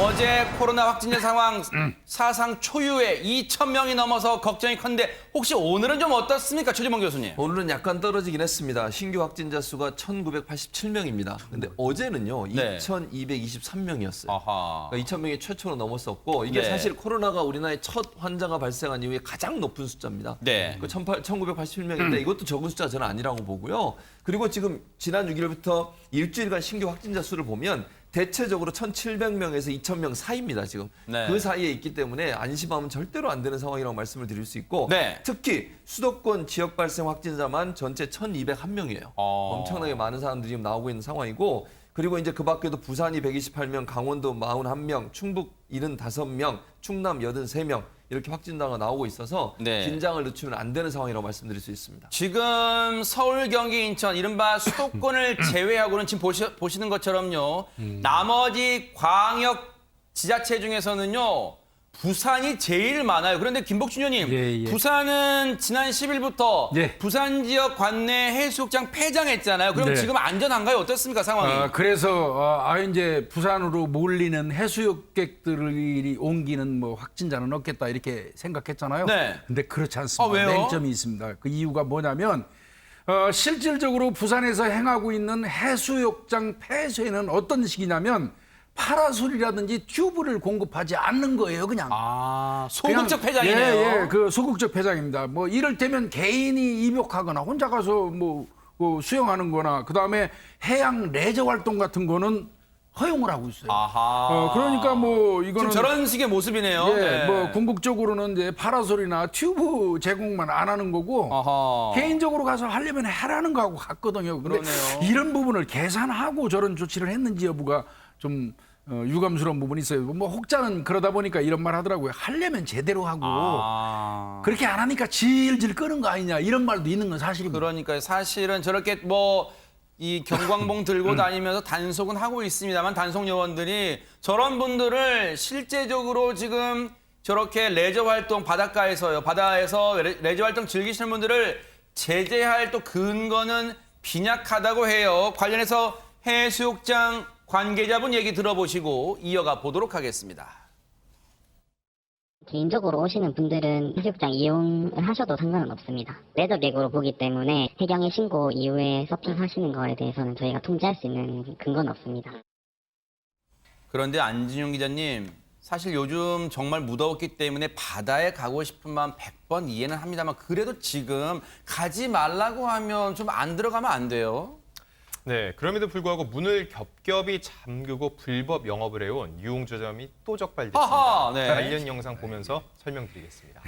어제 코로나 확진자 상황 사상 초유의 2,000명이 넘어서 걱정이 컸는데 혹시 오늘은 좀 어떻습니까, 최재봉 교수님? 오늘은 약간 떨어지긴 했습니다. 신규 확진자 수가 1,987명입니다. 근데 어제는요, 네. 2,223명이었어요. 아하. 그러니까 2,000명이 최초로 넘었었고 이게 네. 사실 코로나가 우리나라에 첫 환자가 발생한 이후에 가장 높은 숫자입니다. 네. 그 1,987명인데 이것도 적은 숫자 저는 아니라고 보고요. 그리고 지금 지난 6일부터 일주일간 신규 확진자 수를 보면 대체적으로 1,700명에서 2,000명 사이입니다, 지금. 네. 그 사이에 있기 때문에 안심하면 절대로 안 되는 상황이라고 말씀을 드릴 수 있고 네. 특히 수도권 지역 발생 확진자만 전체 1,201명이에요. 엄청나게 많은 사람들이 지금 나오고 있는 상황이고 그리고 이제 그 밖에도 부산이 128명, 강원도 41명, 충북 75명, 충남 83명 이렇게 확진자가 나오고 있어서 네. 긴장을 늦추면 안 되는 상황이라고 말씀드릴 수 있습니다. 지금 서울, 경기, 인천 이른바 수도권을 제외하고는 지금 보시는 것처럼요. 나머지 광역 지자체 중에서는요. 부산이 제일 많아요. 그런데 김복준 의원님, 예. 부산은 지난 10일부터 예. 부산 지역 관내 해수욕장 폐장했잖아요. 그럼 네. 지금 안전한가요? 어떻습니까, 상황이? 그래서 이제 부산으로 몰리는 해수욕객들이 옮기는 뭐 확진자는 없겠다 이렇게 생각했잖아요. 네. 근데 그렇지 않습니다. 왜요? 맹점이 있습니다. 그 이유가 뭐냐면 실질적으로 부산에서 행하고 있는 해수욕장 폐쇄는 어떤 식이냐면 파라솔이라든지 튜브를 공급하지 않는 거예요, 그냥. 소극적 그냥, 폐장이네요. 예, 그 소극적 폐장입니다. 뭐 이를테면 개인이 입욕하거나 혼자 가서 뭐 수영하는 거나 그다음에 해양 레저 활동 같은 거는 허용을 하고 있어요. 아하. 그러니까 뭐 이거는 지금 저런 식의 모습이네요. 예, 네. 뭐 궁극적으로는 이제 파라솔이나 튜브 제공만 안 하는 거고 아하. 개인적으로 가서 하려면 해라는 거하고 같거든요. 근데 그러네요. 이런 부분을 계산하고 저런 조치를 했는지 여부가 좀 유감스러운 부분이 있어요. 뭐 혹자는 그러다 보니까 이런 말 하더라고요. 하려면 제대로 하고 그렇게 안 하니까 질질 끄는 거 아니냐 이런 말도 있는 건 사실입니다. 그러니까 사실은 저렇게 뭐 이 경광봉 들고 다니면서 단속은 하고 있습니다만 단속 요원들이 저런 분들을 실제적으로 지금 저렇게 레저 활동 바닷가에서요. 바다에서 레저 활동 즐기시는 분들을 제재할 또 근거는 빈약하다고 해요. 관련해서 해수욕장 관계자분 얘기 들어보시고 이어가 보도록 하겠습니다. 개인적으로 오시는 분들은 해수욕장 이용하셔도 상관은 없습니다. 레저객으로 보기 때문에 해경에 신고 이후에 서핑하시는 거에 대해서는 저희가 통제할 수 있는 근거는 없습니다. 그런데 안진용 기자님, 사실 요즘 정말 무더웠기 때문에 바다에 가고 싶은 마음 100번 이해는 합니다만 그래도 지금 가지 말라고 하면 좀 안 들어가면 안 돼요? 네, 그럼에도 불구하고 문을 겹겹이 잠그고 불법 영업을 해온 유흥주점이 또 적발됐습니다. 하하, 네. 관련 영상 보면서 설명드리겠습니다.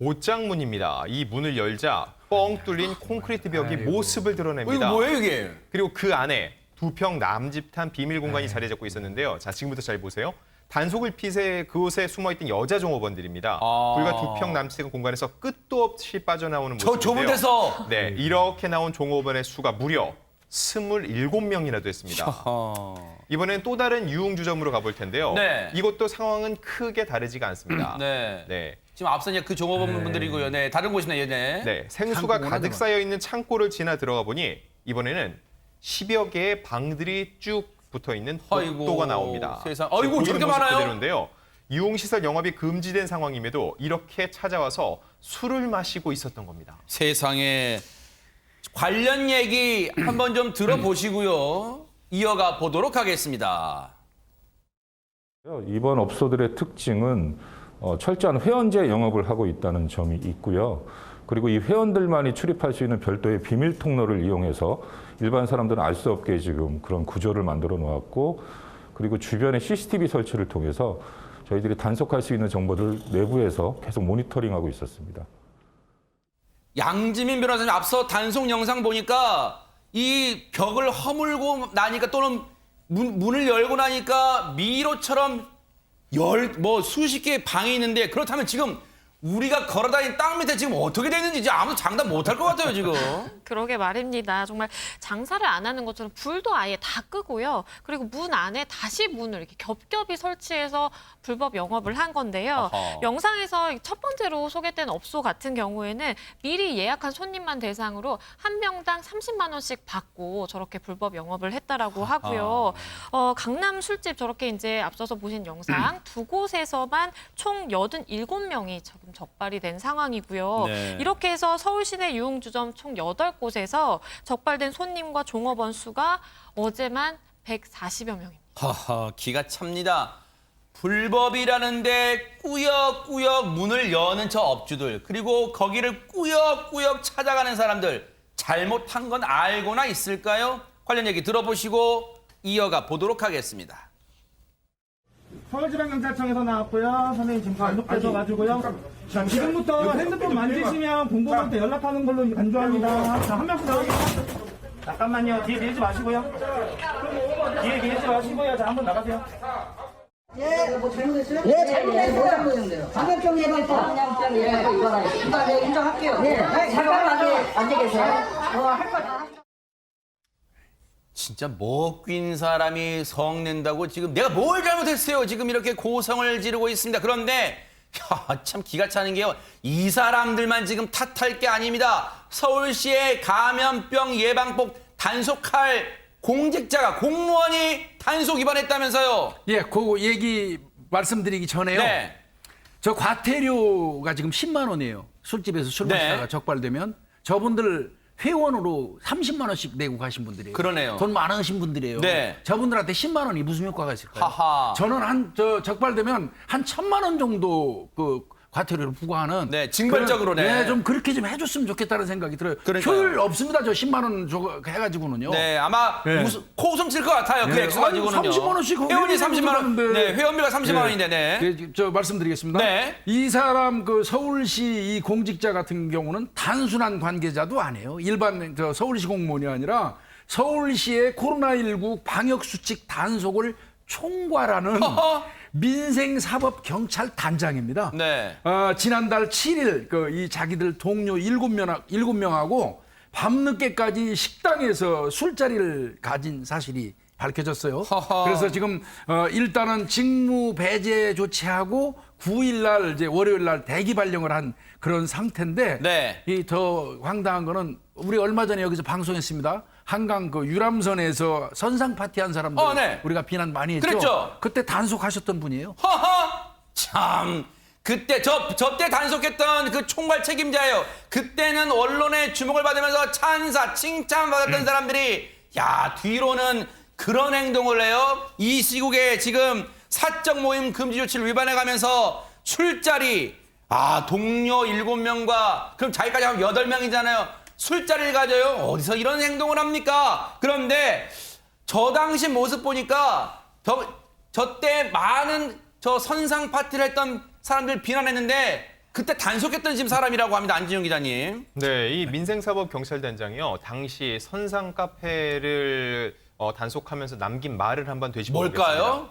옷장문입니다. 이 문을 열자 뻥 뚫린 콘크리트 벽이 모습을 드러냅니다. 이거 뭐예요, 이게? 그리고 그 안에 두 평 남짓한 비밀 공간이 자리 잡고 있었는데요. 자, 지금부터 잘 보세요. 단속을 피해 그곳에 숨어있던 여자 종업원들입니다. 불과 두 평 남짓한 공간에서 끝도 없이 빠져나오는 저 모습인데요. 좁은 데서. 네, 이렇게 나온 종업원의 수가 무려 27명이나 됐습니다. 이번엔 또 다른 유흥주점으로 가볼 텐데요. 네. 이것도 상황은 크게 다르지가 않습니다. 네. 지금 앞서 이제 그 종업원분들이고요. 네, 다른 곳이네요. 네. 네, 생수가 창고구나, 가득 저건. 쌓여 있는 창고를 지나 들어가 보니 이번에는 10여 개의 방들이 쭉 붙어 있는 아이고, 복도가 나옵니다. 세상. 지금 아이고, 보이는 저렇게 모습 많아요? 그대로인데요. 유흥시설 영업이 금지된 상황임에도 이렇게 찾아와서 술을 마시고 있었던 겁니다. 세상에 관련 얘기 한번 좀 들어보시고요. 이어가 보도록 하겠습니다. 이번 업소들의 특징은 철저한 회원제 영업을 하고 있다는 점이 있고요. 그리고 이 회원들만이 출입할 수 있는 별도의 비밀 통로를 이용해서 일반 사람들은 알 수 없게 지금 그런 구조를 만들어 놓았고, 그리고 주변에 CCTV 설치를 통해서 저희들이 단속할 수 있는 정보를 내부에서 계속 모니터링하고 있었습니다. 양지민 변호사님 앞서 단속 영상 보니까 이 벽을 허물고 나니까 또는 문을 열고 나니까 미로처럼 수십 개의 방이 있는데 그렇다면 지금 우리가 걸어다니는 땅 밑에 지금 어떻게 되는지 이제 아무도 장담 못할 것 같아요, 지금. 그러게 말입니다. 정말 장사를 안 하는 것처럼 불도 아예 다 끄고요. 그리고 문 안에 다시 문을 이렇게 겹겹이 설치해서 불법 영업을 한 건데요. 어허. 영상에서 첫 번째로 소개된 업소 같은 경우에는 미리 예약한 손님만 대상으로 한 명당 30만 원씩 받고 저렇게 불법 영업을 했다라고 하고요. 강남 술집 저렇게 이제 앞서서 보신 영상 두 곳에서만 총 87명이 지금 적발이 된 상황이고요. 네. 이렇게 해서 서울 시내 유흥주점 총 8곳에서 적발된 손님과 종업원 수가 어제만 140여 명입니다. 하하, 기가 찹니다. 불법이라는데 꾸역꾸역 문을 여는 저 업주들, 그리고 거기를 꾸역꾸역 찾아가는 사람들, 잘못한 건 알고나 있을까요? 관련 얘기 들어보시고 이어가 보도록 하겠습니다. 서울지방경찰청에서 나왔고요. 선생님 지금 감독되셔가지고요. 지금부터 핸드폰 만지시면 공무원한테 연락하는 걸로 간주합니다. 자, 한 명씩 나가세요. 잠깐만요. 뒤에 밀지 마시고요. 뒤에 밀지 마시고요. 자, 한번 나가세요. 뭐 잘못했어요? 예, 잘못했어요. 뭐 잘못했는데요? 감염병 예방법. 감염병 예방법 이거 내가 인정할게요. 예, 잠깐만 앉아 계세요. 할 거 다. 진짜 먹긴 사람이 성낸다고 지금 내가 뭘 잘못했어요? 지금 이렇게 고성을 지르고 있습니다. 그런데 참 기가 차는 게요. 이 사람들만 지금 탓할 게 아닙니다. 서울시의 감염병 예방법 단속할 공직자가 공무원이 단속 위반했다면서요. 예, 그 얘기 말씀드리기 전에요. 네. 저 과태료가 지금 10만 원이에요. 술집에서 술 마시다가 네. 적발되면 저분들 회원으로 30만 원씩 내고 가신 분들이에요. 그러네요. 돈 많으신 분들이에요. 네. 저분들한테 10만 원이 무슨 효과가 있을까요? 하하. 저는 적발되면 한 1,000만 원 정도 그 과태료를 부과하는. 네, 징벌적으로네. 네, 좀 그렇게 좀 해줬으면 좋겠다는 생각이 들어요. 그러니까요. 효율 없습니다. 저 10만 원 해가지고는요. 네, 아마 네. 무슨 코웃음 칠 것 같아요. 그 네. 액수 가지고는요. 아니, 30만 원씩 회원이 30만 원. 들어가는데. 네, 회원비가 30만 원인데. 네. 저 말씀드리겠습니다. 네. 이 사람 그 서울시 이 공직자 같은 경우는 단순한 관계자도 아니에요. 일반 저 서울시 공무원이 아니라 서울시의 코로나19 방역 수칙 단속을 총괄하는 민생사법경찰단장입니다. 네. 지난달 7일 이 자기들 동료 7명하고 밤늦게까지 식당에서 술자리를 가진 사실이 밝혀졌어요. 허허. 그래서 지금 일단은 직무 배제 조치하고 9일 날 이제 월요일 날 대기 발령을 한 그런 상태인데 네. 이 더 황당한 거는 우리 얼마 전에 여기서 방송했습니다. 한강 그 유람선에서 선상 파티한 사람들 네. 우리가 비난 많이 했죠. 그랬죠. 그때 단속하셨던 분이에요. 허허! 참. 그때 저때 단속했던 그 총괄 책임자예요. 그때는 언론의 주목을 받으면서 찬사, 칭찬받았던 사람들이 야, 뒤로는 그런 행동을 해요. 이 시국에 지금 사적 모임 금지 조치를 위반해 가면서 술자리 동료 7명과 그럼 자기까지 하면 8명이잖아요. 술자리를 가져요. 어디서 이런 행동을 합니까? 그런데 저 당시 모습 보니까 저 때 많은 저 선상 파티를 했던 사람들 비난했는데 그때 단속했던 지금 사람이라고 합니다. 안진용 기자님. 네, 이 민생사법경찰단장이요. 당시 선상 카페를 단속하면서 남긴 말을 한번 되짚어보겠습니다. 뭘까요?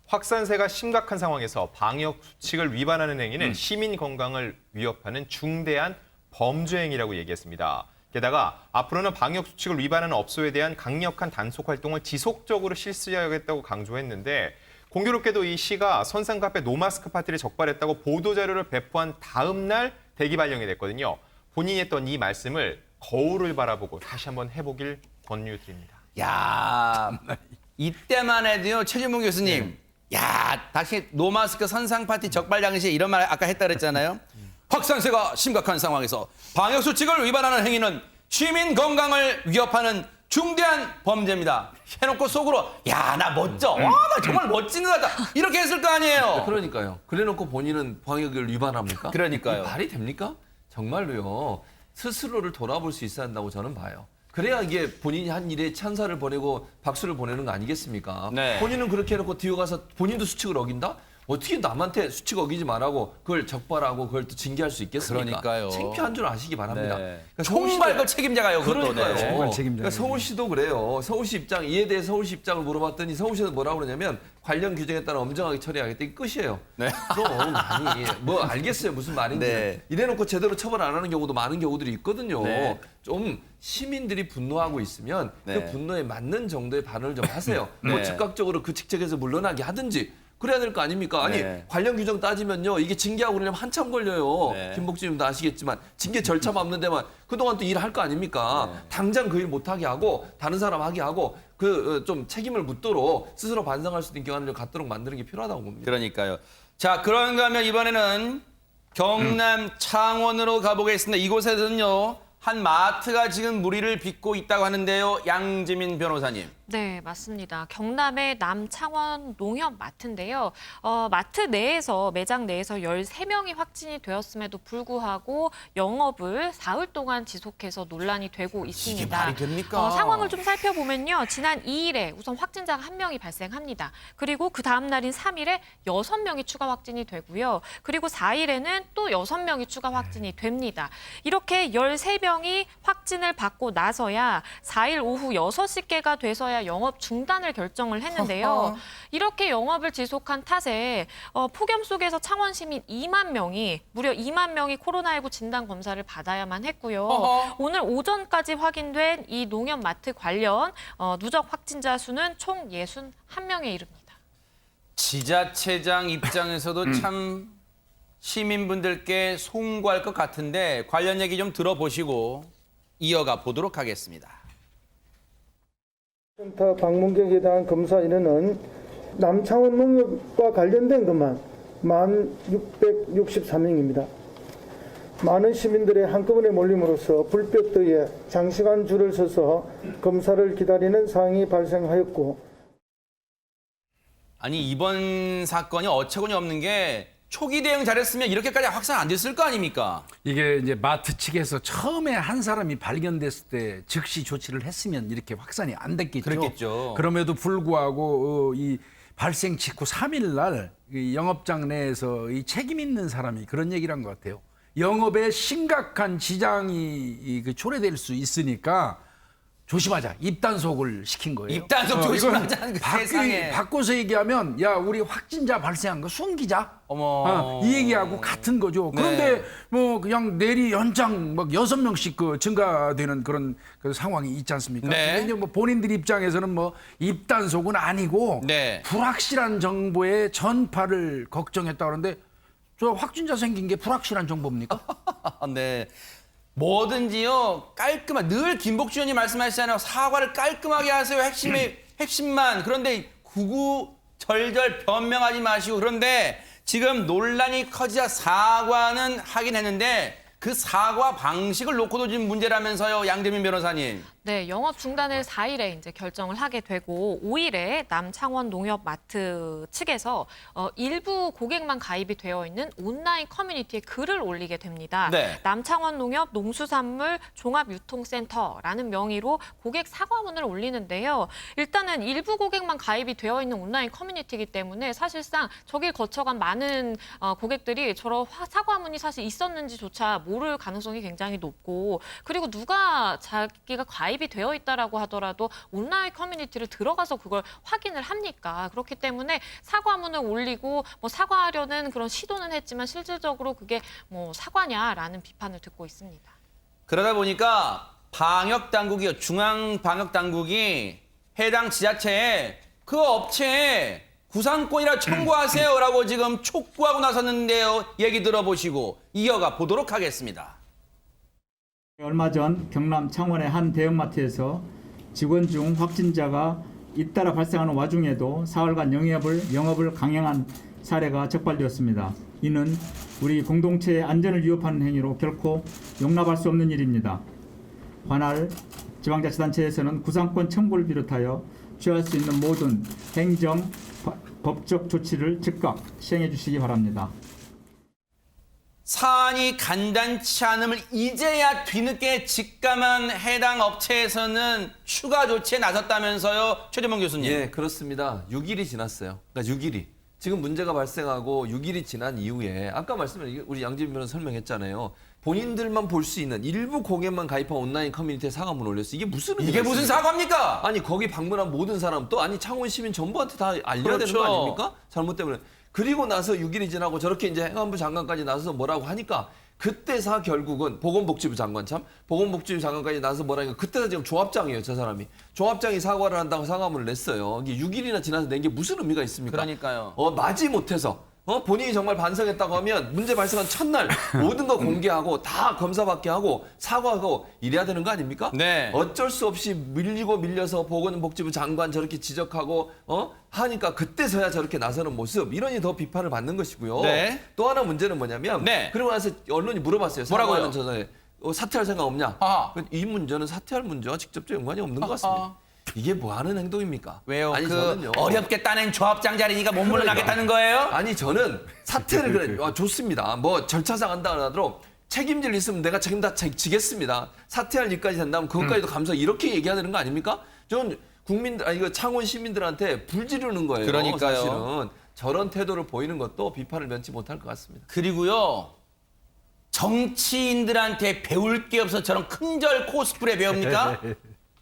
확산세가 심각한 상황에서 방역 수칙을 위반하는 행위는 시민 건강을 위협하는 중대한 범죄 행위라고 얘기했습니다. 게다가 앞으로는 방역 수칙을 위반하는 업소에 대한 강력한 단속 활동을 지속적으로 실시하겠다고 강조했는데 공교롭게도 이 시가 선상 카페 노마스크 파티를 적발했다고 보도자료를 배포한 다음 날 대기 발령이 됐거든요. 본인이 했던 이 말씀을 거울을 바라보고 다시 한번 해보길 권유드립니다. 야, 이때만 해도요, 최준봉 교수님. 야, 다시 노마스크 선상 파티 적발 당시에 이런 말 아까 했다 그랬잖아요. 확산세가 심각한 상황에서 방역 수칙을 위반하는 행위는 시민 건강을 위협하는 중대한 범죄입니다. 해놓고 속으로 야, 나 멋져. 와, 나 정말 멋진 거다. 이렇게 했을 거 아니에요. 그러니까요. 그래놓고 본인은 방역을 위반합니까? 그러니까요. 이게 말이 됩니까? 정말로요. 스스로를 돌아볼 수 있어야 한다고 저는 봐요. 그래야 이게 본인이 한 일에 찬사를 보내고 박수를 보내는 거 아니겠습니까? 네. 본인은 그렇게 해놓고 뒤에 가서 본인도 수칙을 어긴다? 어떻게 남한테 수칙 어기지 말라고 그걸 적발하고 그걸 또 징계할 수 있겠습니까? 그러니까요. 창피한 줄 아시기 바랍니다. 네. 그러니까 서울시도- 총발급 책임자가요, 그것도. 그러니까요. 네. 정말 책임져요. 그러니까 서울시도 그래요. 서울시 입장, 이에 대해 서울시 입장을 물어봤더니 서울시에서 뭐라고 그러냐면 관련 규정에 따라 엄정하게 처리하겠다. 이게 끝이에요. 네. 그럼 아니 뭐 알겠어요. 무슨 말인지. 네. 이래놓고 제대로 처벌 안 하는 경우도 많은 경우들이 있거든요. 네. 좀 시민들이 분노하고 있으면 네. 그 분노에 맞는 정도의 반응을 좀 하세요. 뭐 네. 즉각적으로 그 직책에서 물러나게 하든지 그래야 될 거 아닙니까? 아니 네. 관련 규정 따지면요. 이게 징계하고 그러려면 한참 걸려요. 네. 김복진님도 아시겠지만 징계 절차 밟는 데만 그동안 또 일할 거 아닙니까? 네. 당장 그 일 못하게 하고 다른 사람 하게 하고 그 좀 책임을 묻도록 스스로 반성할 수 있는 기간을 좀 갖도록 만드는 게 필요하다고 봅니다. 그러니까요. 자, 그런가 하면 이번에는 경남 창원으로 가보겠습니다. 이곳에서는요, 한 마트가 지금 무리를 빚고 있다고 하는데요. 양지민 변호사님. 네, 맞습니다. 경남의 남창원 농협마트인데요. 마트 내에서, 매장 내에서 13명이 확진이 되었음에도 불구하고 영업을 사흘 동안 지속해서 논란이 되고 있습니다. 이게 말이 됩니까? 상황을 좀 살펴보면요. 지난 2일에 우선 확진자가 1명이 발생합니다. 그리고 그 다음 날인 3일에 6명이 추가 확진이 되고요. 그리고 4일에는 또 6명이 추가 확진이 됩니다. 이렇게 13명이 확진을 받고 나서야 4일 오후 6시께가 돼서야 영업 중단을 결정을 했는데요. 이렇게 영업을 지속한 탓에 폭염 속에서 창원 시민 2만 명이 무려 2만 명이 코로나19 진단 검사를 받아야만 했고요. 오늘 오전까지 확인된 이 농협마트 관련 누적 확진자 수는 총 61명에 이릅니다. 지자체장 입장에서도 참 시민분들께 송구할 것 같은데 관련 얘기 좀 들어보시고 이어가 보도록 하겠습니다. 센터 방문객에 대한 검사 인원은 남창원 농협과 관련된 것만 1,663명입니다. 많은 시민들의 한꺼번에 몰림으로써 불볕더위에 장시간 줄을 서서 검사를 기다리는 상황이 발생하였고, 아니 이번 사건이 어처구니 없는 게 초기 대응 잘했으면 이렇게까지 확산 안 됐을 거 아닙니까? 이게 이제 마트 측에서 처음에 한 사람이 발견됐을 때 즉시 조치를 했으면 이렇게 확산이 안 됐겠죠. 그렇겠죠. 그럼에도 불구하고 이 발생 직후 3일 날 영업장 내에서 이 책임 있는 사람이 그런 얘기를 한 것 같아요. 영업에 심각한 지장이 초래될 수 있으니까 조심하자. 입단속을 시킨 거예요. 입단속 조심하자는 그 세상에. 바꿔서 얘기하면 야 우리 확진자 발생한 거 숨기자. 어머. 이 얘기하고 같은 거죠. 네. 그런데 뭐 그냥 내리 연장 막 6명씩 그 증가되는 그런 그 상황이 있지 않습니까? 네. 근데 이제 뭐 본인들 입장에서는 뭐 입단속은 아니고 네. 불확실한 정보의 전파를 걱정했다 그러는데 저 확진자 생긴 게 불확실한 정보입니까? 네. 뭐든지요 깔끔한 늘 김복주의원이 말씀하시잖아요. 사과를 깔끔하게 하세요. 핵심만. 그런데 구구절절 변명하지 마시고 그런데 지금 논란이 커지자 사과는 하긴 했는데 그 사과 방식을 놓고도 지금 문제라면서요. 양재민 변호사님. 네, 영업 중단을 4일에 이제 결정을 하게 되고 5일에 남창원 농협마트 측에서 일부 고객만 가입이 되어 있는 온라인 커뮤니티에 글을 올리게 됩니다. 네. 남창원 농협 농수산물 종합유통센터라는 명의로 고객 사과문을 올리는데요. 일단은 일부 고객만 가입이 되어 있는 온라인 커뮤니티이기 때문에 사실상 저길 거쳐간 많은 고객들이 저런 사과문이 사실 있었는지조차 모를 가능성이 굉장히 높고 그리고 누가 자기가 가입이 되어 있다라고 하더라도 온라인 커뮤니티를 들어가서 그걸 확인을 합니까? 그렇기 때문에 사과문을 올리고 뭐 사과하려는 그런 시도는 했지만 실질적으로 그게 뭐 사과냐라는 비판을 듣고 있습니다. 그러다 보니까 방역당국이요. 중앙방역당국이 해당 지자체에 그 업체에 구상권이라 청구하세요라고 지금 촉구하고 나섰는데요. 얘기 들어보시고 이어가 보도록 하겠습니다. 얼마 전 경남 창원의 한 대형마트에서 직원 중 확진자가 잇따라 발생하는 와중에도 사흘간 영업을 강행한 사례가 적발되었습니다. 이는 우리 공동체의 안전을 위협하는 행위로 결코 용납할 수 없는 일입니다. 관할 지방자치단체에서는 구상권 청구를 비롯하여 취할 수 있는 모든 행정, 법적 조치를 즉각 시행해 주시기 바랍니다. 사안이 간단치 않음을 이제야 뒤늦게 직감한 해당 업체에서는 추가 조치에 나섰다면서요. 최재범 교수님. 예, 그렇습니다. 6일이 지났어요. 그러니까 6일이. 지금 문제가 발생하고 6일이 지난 이후에 아까 말씀드린 우리 양재민 변호사 설명했잖아요. 본인들만 볼 수 있는 일부 공연만 가입한 온라인 커뮤니티에 사과문 올렸어요. 이게 무슨 의미가 이게 무슨 있습니까? 사과입니까? 아니 거기 방문한 모든 사람 또 아니 창원 시민 전부한테 다 알려야 그렇죠. 되는 거 아닙니까? 잘못 때문에. 그리고 나서 6일이 지나고 저렇게 이제 행안부 장관까지 나서서 뭐라고 하니까 그때서 결국은 보건복지부 장관 보건복지부 장관까지 나서 뭐라 하니까 그때서 지금 조합장이에요, 저 사람이. 조합장이 사과를 한다고 사과문을 냈어요. 이게 6일이나 지나서 낸 게 무슨 의미가 있습니까? 그러니까요. 마지 못해서 본인이 정말 반성했다고 하면 문제 발생한 첫날 모든 거 공개하고 다 검사받게 하고 사과하고 이래야 되는 거 아닙니까? 네. 어쩔 수 없이 밀려서 보건복지부 장관 저렇게 지적하고 하니까 그때서야 저렇게 나서는 모습 이러니 더 비판을 받는 것이고요. 네. 또 하나 문제는 뭐냐면 네. 그러고 나서 언론이 물어봤어요. 뭐라고요? 사과하는 전에 사퇴할 생각 없냐? 아하. 이 문제는 사퇴할 문제와 직접적 연관이 없는 것 같습니다. 이게 뭐 하는 행동입니까? 왜요? 아니, 그 저는요. 어렵게 따낸 조합장 자리니까 못 물러나겠다는 거예요? 아니 저는 사퇴를 그래 좋습니다. 뭐 절차상 한다 하더라도 책임질 일 있으면 내가 책임 다 지겠습니다. 사퇴할 일까지 된다면 그것까지도 감사 이렇게 얘기해야 되는 거 아닙니까? 전 국민들 이거 창원 시민들한테 불지르는 거예요. 그러니까요. 사실은 저런 태도를 보이는 것도 비판을 면치 못할 것 같습니다. 그리고요. 정치인들한테 배울 게 없어 저런 큰절 코스프레 배웁니까?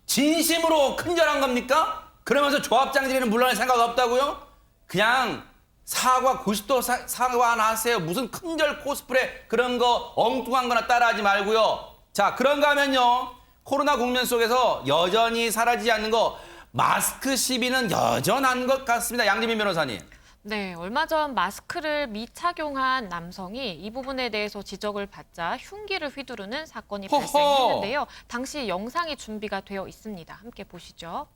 진심으로 큰절한 겁니까? 그러면서 조합장들이는 물러날 생각 없다고요? 그냥 사과 90도 사과 하나 하세요. 무슨 큰절 코스프레 그런 거 엉뚱한 거나 따라하지 말고요. 자, 그런가 하면요. 코로나 국면 속에서 여전히 사라지지 않는 거 마스크 시비는 여전한 것 같습니다. 양재민 변호사님. 네, 얼마 전 마스크를 미착용한 남성이 이 부분에 대해서 지적을 받자 흉기를 휘두르는 사건이 허허. 발생했는데요. 당시 영상이 준비가 되어 있습니다. 함께 보시죠.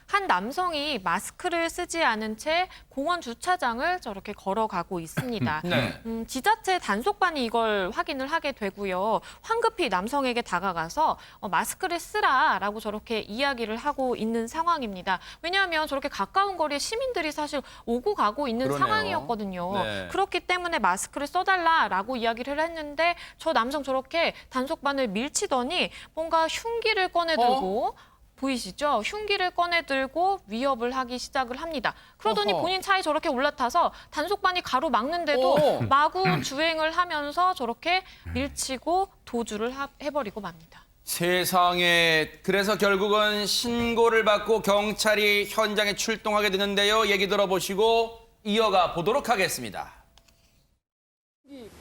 한 남성이 마스크를 쓰지 않은 채 공원 주차장을 저렇게 걸어가고 있습니다. 네. 지자체 단속반이 이걸 확인을 하게 되고요. 황급히 남성에게 다가가서 마스크를 쓰라라고 저렇게 이야기를 하고 있는 상황입니다. 왜냐하면 저렇게 가까운 거리에 시민들이 사실 오고 가고 있는 그러네요. 상황이었거든요. 네. 그렇기 때문에 마스크를 써달라라고 이야기를 했는데 저 남성 저렇게 단속반을 밀치더니 뭔가 흉기를 꺼내들고 보이시죠? 흉기를 꺼내들고 위협을 하기 시작을 합니다. 그러더니 어허. 본인 차에 저렇게 올라타서 단속반이 가로막는데도 오. 마구 주행을 하면서 저렇게 밀치고 도주를 해버리고 맙니다. 세상에. 그래서 결국은 신고를 받고 경찰이 현장에 출동하게 되는데요. 얘기 들어보시고 이어가 보도록 하겠습니다.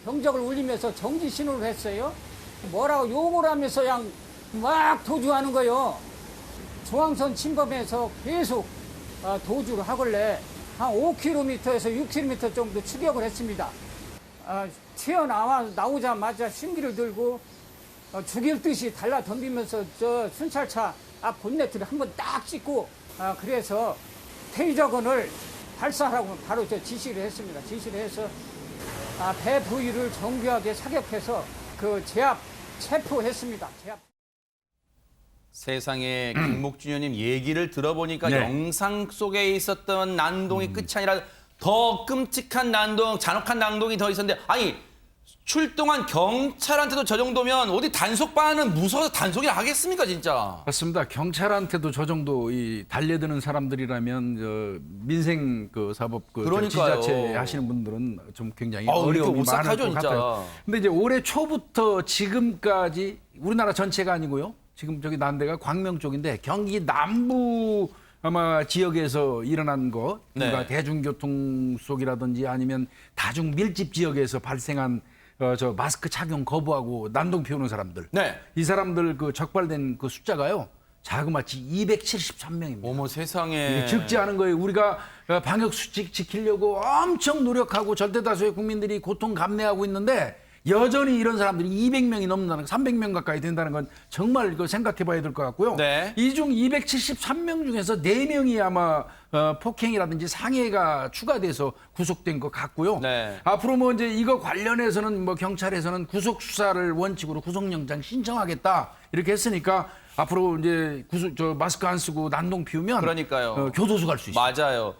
경적을 울리면서 정지 신호를 했어요. 뭐라고 욕을 하면서 그냥 막 도주하는 거예요. 중앙선 침범해서 계속 도주를 하길래 한 5km에서 6km 정도 추격을 했습니다. 튀어나오자마자 흉기를 들고 죽일 듯이 달라 덤비면서 저 순찰차 앞 본네트를 한번 딱 찍고 그래서 테이저건을 발사하라고 바로 저 지시를 했습니다. 지시를 해서 배 부위를 정교하게 사격해서 그 제압 체포했습니다. 제압. 세상에 김목준 의원님 얘기를 들어보니까 네. 영상 속에 있었던 난동이 끝이 아니라 더 끔찍한 난동, 잔혹한 난동이 더 있었는데 아니 출동한 경찰한테도 저 정도면 어디 단속반은 무서워서 단속이 하겠습니까 진짜? 맞습니다. 경찰한테도 저 정도 이 달려드는 사람들이라면 저 민생 그 사법 그 그러니까요. 지자체 하시는 분들은 좀 굉장히 이렇게 어려움이 많을 오싹하죠 것 진짜. 같아요. 근데 이제 올해 초부터 지금까지 우리나라 전체가 아니고요. 지금 저기 난 데가 광명 쪽인데 경기 남부 아마 지역에서 일어난 거, 네. 그러니까 대중교통 속이라든지 아니면 다중 밀집 지역에서 발생한 저 마스크 착용 거부하고 난동 피우는 사람들. 네. 이 사람들 그 적발된 그 숫자가요. 자그마치 273명입니다. 어머 세상에. 적지 않은 거예요. 우리가 방역 수칙 지키려고 엄청 노력하고 절대다수의 국민들이 고통 감내하고 있는데 여전히 이런 사람들이 200명이 넘는다는 거, 300명 가까이 된다는 건 정말 이거 생각해 봐야 될 것 같고요. 네. 이 중 273명 중에서 4명이 아마 폭행이라든지 상해가 추가돼서 구속된 것 같고요. 네. 앞으로 뭐 이제 이거 관련해서는 뭐 경찰에서는 구속 수사를 원칙으로 구속영장 신청하겠다 이렇게 했으니까 앞으로 이제 마스크 안 쓰고 난동 피우면 그러니까요. 교도소 갈 수 있어요. 맞아요.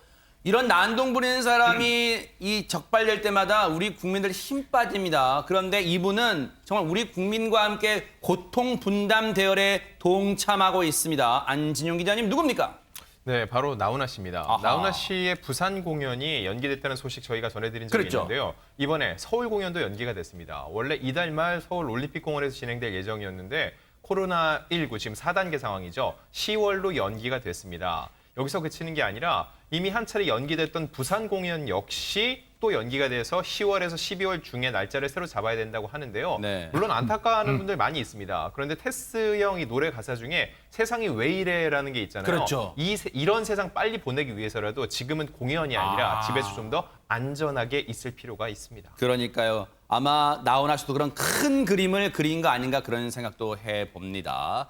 이런 난동 부리는 사람이 이 적발될 때마다 우리 국민들 힘 빠집니다. 그런데 이분은 정말 우리 국민과 함께 고통 분담 대열에 동참하고 있습니다. 안진용 기자님 누굽니까? 네, 바로 나훈아 씨입니다. 아하. 나훈아 씨의 부산 공연이 연기됐다는 소식 저희가 전해드린 적이 그랬죠. 있는데요. 이번에 서울 공연도 연기가 됐습니다. 원래 이달 말 서울 올림픽공원에서 진행될 예정이었는데 코로나19 지금 4단계 상황이죠. 10월로 연기가 됐습니다. 여기서 그치는 게 아니라 이미 한 차례 연기됐던 부산 공연 역시 또 연기가 돼서 10월에서 12월 중에 날짜를 새로 잡아야 된다고 하는데요. 네. 물론 안타까워하는 분들 많이 있습니다. 그런데 테스 형이 노래 가사 중에 세상이 왜 이래라는 게 있잖아요. 그렇죠. 이런 세상 빨리 보내기 위해서라도 지금은 공연이 아니라 집에서 좀 더 안전하게 있을 필요가 있습니다. 그러니까요. 아마 나훈아 씨도 그런 큰 그림을 그린 거 아닌가 그런 생각도 해봅니다.